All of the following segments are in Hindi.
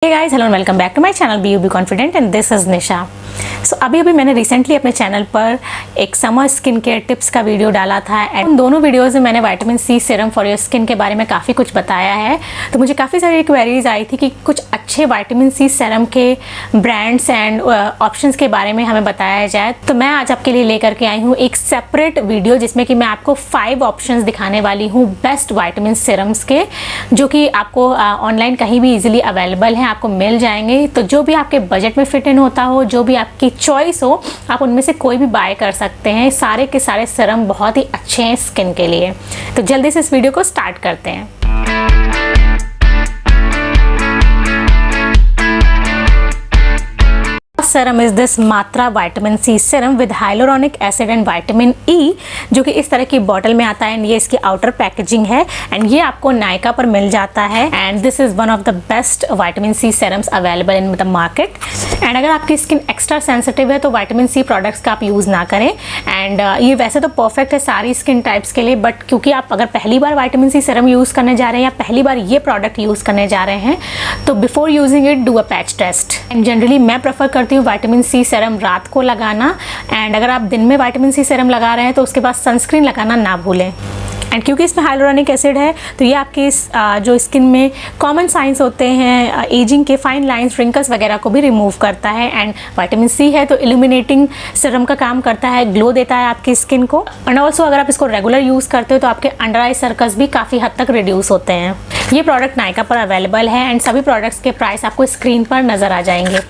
Hey guys, hello and welcome back to my channel Be Confident and this is Nisha। अभी मैंने रिसेंटली अपने चैनल पर एक समर स्किन केयर टिप्स का वीडियो डाला था एंड उन दोनों वीडियोज़ में मैंने vitamin C serum for your skin के बारे में काफ़ी कुछ बताया है। तो मुझे काफ़ी सारी क्वेरीज आई थी कि कुछ अच्छे विटामिन सी सीरम के ब्रांड्स एंड ऑप्शंस के बारे में हमें बताया जाए। तो मैं आज आपके लिए लेकर के आई हूँ एक सेपरेट वीडियो जिसमें कि मैं आपको 5 ऑप्शंस दिखाने वाली हूँ बेस्ट विटामिन सीरम्स के, जो कि आपको ऑनलाइन कहीं भी ईजिली अवेलेबल हैं, आपको मिल जाएंगे। तो जो भी आपके बजट में फिट इन होता हो, जो भी आपकी चॉइस हो, आप उनमें से कोई भी बाय कर सकते हैं। सारे के सारे सीरम बहुत ही अच्छे हैं स्किन के लिए। तो जल्दी से इस वीडियो को स्टार्ट करते हैं। Serum is this मात्रा vitamin C serum with hyaluronic acid and vitamin E, जो कि इस तरह की बॉटल में आता है एंड ये इसकी आउटर पैकेजिंग है एंड ये आपको नायका पर मिल जाता है and this is one of the best vitamin C serums available in the market. And अगर आपकी स्किन एक्स्ट्रा सेंसिटिव है तो विटामिन सी प्रोडक्ट्स का आप यूज़ ना करें। एंड ये वैसे तो परफेक्ट है सारी स्किन टाइप्स के लिए, बट क्योंकि आप अगर पहली बार विटामिन सी सीरम यूज़ करने जा रहे हैं या पहली बार ये प्रोडक्ट यूज़ करने जा रहे हैं तो before using it do a patch test. And generally मैं प्रेफर करती हूँ विटामिन सी सीरम रात को लगाना एंड अगर आप दिन में विटामिन सी सीरम लगा रहे हैं तो उसके बाद सनस्क्रीन लगाना ना भूलें। एंड क्योंकि इसमें हाइलोरॉनिक एसिड है तो ये आपकी जो स्किन में कॉमन साइंस होते हैं एजिंग के, फाइन लाइंस, रिंकल्स वगैरह को भी रिमूव करता है। एंड विटामिन सी है तो इल्यूमिनेटिंग सीरम का काम करता है, ग्लो देता है आपकी स्किन को। एंड ऑल्सो अगर आप इसको रेगुलर यूज़ करते हो तो आपके अंडर आई सर्कल्स भी काफ़ी हद तक रिड्यूस होते हैं। ये प्रोडक्ट नायका पर अवेलेबल है एंड सभी प्रोडक्ट्स के प्राइस आपको स्क्रीन पर नज़र आ जाएंगे।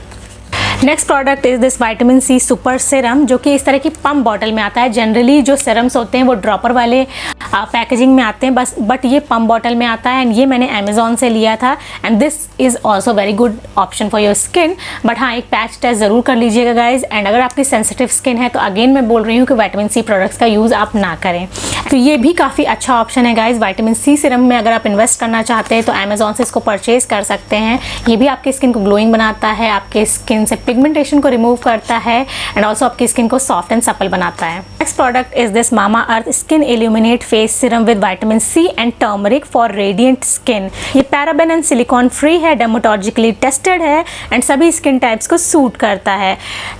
Next product is this vitamin C super serum, जो कि इस तरह की पम्प बॉटल में आता है। जनरली जो सीरम्स होते हैं वो ड्रॉपर वाले पैकेजिंग में आते हैं बट ये पम्प बॉटल में आता है एंड ये मैंने अमेजोन से लिया था and this is also very good option for your skin. But हाँ, एक पैच टेस्ट ज़रूर कर लीजिएगा गाइज। एंड अगर आपकी सेंसिटिव स्किन है तो अगेन मैं बोल रही हूँ कि विटामिन सी प्रोडक्ट्स का यूज़ आप ना करें। तो ये भी काफ़ी अच्छा ऑप्शन है गाइज। विटामिन सी सीरम में अगर आप इन्वेस्ट करना चाहते हैं तो अमेजोन से इसको परचेज कर सकते हैं। ये भी आपकी स्किन को ग्लोइंग बनाता है, आपके स्किन से पिगमेंटेशन को रिमूव करता है एंड ऑल्सो आपकी स्किन को सॉफ्ट एंड सपल बनाता है। Next product is this Mamaearth skin illuminate face serum with vitamin C and turmeric for radiant skin. ये पैराबेन एंड सिलिकॉन फ्री है, डर्मेटोलॉजिकली टेस्टेड है एंड सभी स्किन टाइप्स को सूट करता है।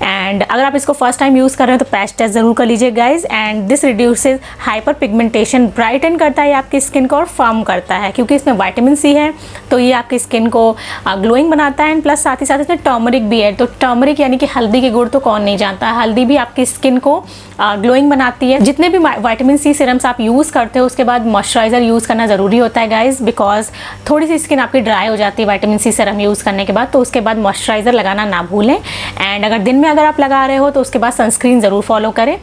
एंड अगर आप इसको फर्स्ट टाइम यूज़ कर रहे हो तो पैच टेस्ट जरूर कर लीजिए guys. And this reduces hyperpigmentation, brighten करता है आपकी स्किन को और फर्म करता है। क्योंकि इसमें विटामिन सी है तो ये आपकी स्किन को ग्लोइंग बनाता है एंड प्लस साथ ही साथ इसमें टर्मरिक भी है। तो टर्मरिक यानी कि हल्दी के गुण तो कौन नहीं जानता, हल्दी भी आपकी स्किन को ग्लोइंग बनाती है। जितने भी विटामिन सी सीरम्स आप यूज़ करते हो उसके बाद मॉइस्चराइज़र यूज़ करना ज़रूरी होता है गाइज, बिकॉज थोड़ी सी स्किन आपकी ड्राई हो जाती है विटामिन सी सीरम यूज़ करने के बाद। तो उसके बाद मॉइस्चराइज़र लगाना ना भूलें। एंड अगर दिन में अगर आप लगा रहे हो तो उसके बाद सनस्क्रीन ज़रूर फॉलो करें।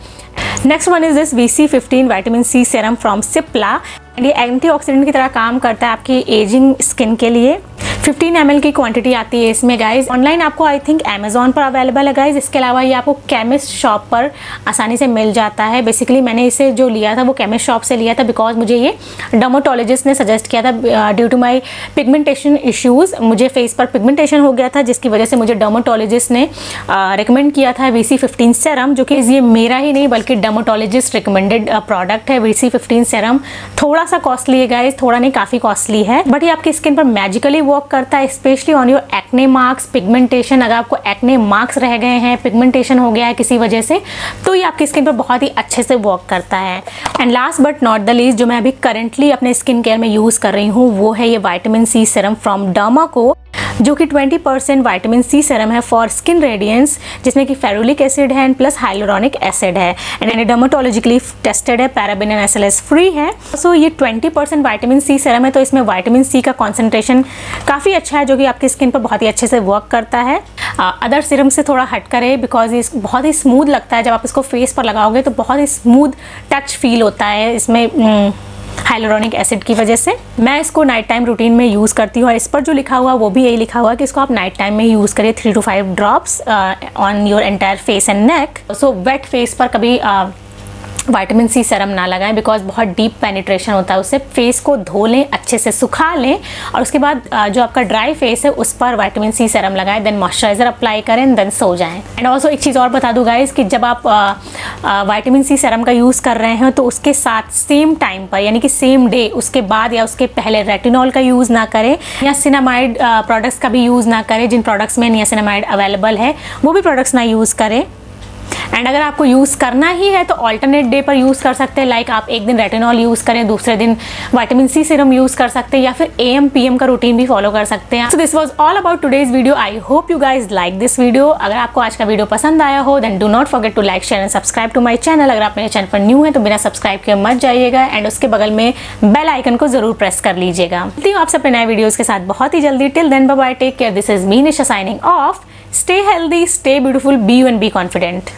Next one is this VC15 vitamin C serum from Cipla. ये एंटीऑक्सीडेंट की तरह काम करता है आपकी एजिंग स्किन के लिए। 15 ml की क्वांटिटी आती है इसमें गाइज। ऑनलाइन आपको आई थिंक अमेजोन पर अवेलेबल है गाइज। इसके अलावा ये आपको केमिस्ट शॉप पर आसानी से मिल जाता है। बेसिकली मैंने इसे जो लिया था वो केमिस्ट शॉप से लिया था बिकॉज मुझे ये डर्मेटोलॉजिस्ट ने सजेस्ट किया था due to my pigmentation issues. मुझे फेस पर पिगमेंटेशन हो गया था जिसकी वजह से मुझे डर्मेटोलॉजिस्ट ने रिकमेंड किया था VC15 सीरम, जो कि ये मेरा ही नहीं बल्कि डर्मेटोलॉजिस्ट रिकमेंडेड प्रोडक्ट है। VC15 सीरम थोड़ा सा कॉस्टली है गाइज, थोड़ा नहीं काफ़ी कॉस्टली है, बट ये आपकी स्किन पर मैजिकली वर्क करता है, specially on your acne marks, pigmentation. अगर आपको एक्ने मार्क्स रह गए हैं, पिगमेंटेशन हो गया है किसी वजह से, तो ये आपकी स्किन पर बहुत ही अच्छे से वर्क करता है। And last but not the least, जो मैं अभी करंटली अपने स्किन केयर में यूज़ कर रही हूँ वो है ये vitamin C serum from Derma Co, जो कि 20% विटामिन सी सीरम है फॉर स्किन रेडियंस, जिसमें कि फेरुलिक एसिड है एंड प्लस हाइलोरॉनिक एसिड है एंड डर्मेटोलॉजिकली टेस्टेड है, पैराबेन एंड SLS फ्री है। सो ये 20% विटामिन सी सीरम है तो इसमें विटामिन सी का कॉन्सेंट्रेशन काफ़ी अच्छा है, जो कि आपकी स्किन पर बहुत ही अच्छे से वर्क करता है। अदर सीरम से थोड़ा हट कर है बिकॉज ये बहुत ही स्मूथ लगता है। जब आप इसको फेस पर लगाओगे तो बहुत ही स्मूथ टच फील होता है इसमें हाइलोरॉनिक एसिड की वजह से। मैं इसको नाइट टाइम रूटीन में यूज़ करती हूँ और इस पर जो लिखा हुआ वो भी यही लिखा हुआ है कि इसको आप नाइट टाइम में यूज़ करिए 3 to 5 drops on your entire face and neck. So wait face पर कभी विटामिन सी सेरम ना लगाएं, बिकॉज बहुत डीप पेनिट्रेशन होता है उससे। फेस को धो लें, अच्छे से सुखा लें और उसके बाद जो आपका ड्राई फेस है उस पर विटामिन सी सेरम लगाएं, देन मॉइस्चराइजर अप्लाई करें, देन सो जाएं। एंड ऑल्सो एक चीज़ और बता दूँ गाइस कि जब आप विटामिन सी सेरम का यूज़ कर रहे हैं तो उसके साथ सेम टाइम पर, यानी कि सेम डे, उसके बाद या उसके पहले रेटिनॉल का यूज़ ना करें या सिनामाइड प्रोडक्ट्स का भी यूज़ ना करें। जिन प्रोडक्ट्स में नियासिनामाइड अवेलेबल है वो भी प्रोडक्ट्स ना यूज़ करें। एंड अगर आपको यूज़ करना ही है तो ऑल्टरनेट डे पर यूज़ कर सकते हैं, लाइक आप एक दिन रेटिनॉल यूज़ करें, दूसरे दिन विटामिन सी सीरम यूज़ कर सकते हैं, या फिर AM PM का रूटीन भी फॉलो कर सकते हैं। So this was all about today's video. I hope you guys like this video. अगर आपको आज का वीडियो पसंद आया हो then do not forget to like, share and subscribe to my channel. अगर आप मेरे चैनल पर न्यू है तो बिना सब्सक्राइब किए मत जाइएगा एंड उसके बगल में बेल आइकन को जरूर प्रेस कर लीजिएगा। मिलती हूँ आपसे अपने नए वीडियोज़ के साथ बहुत ही जल्दी। Till then bye bye, take care. This is me Nisha signing off. Stay healthy, stay beautiful, be you and be confident.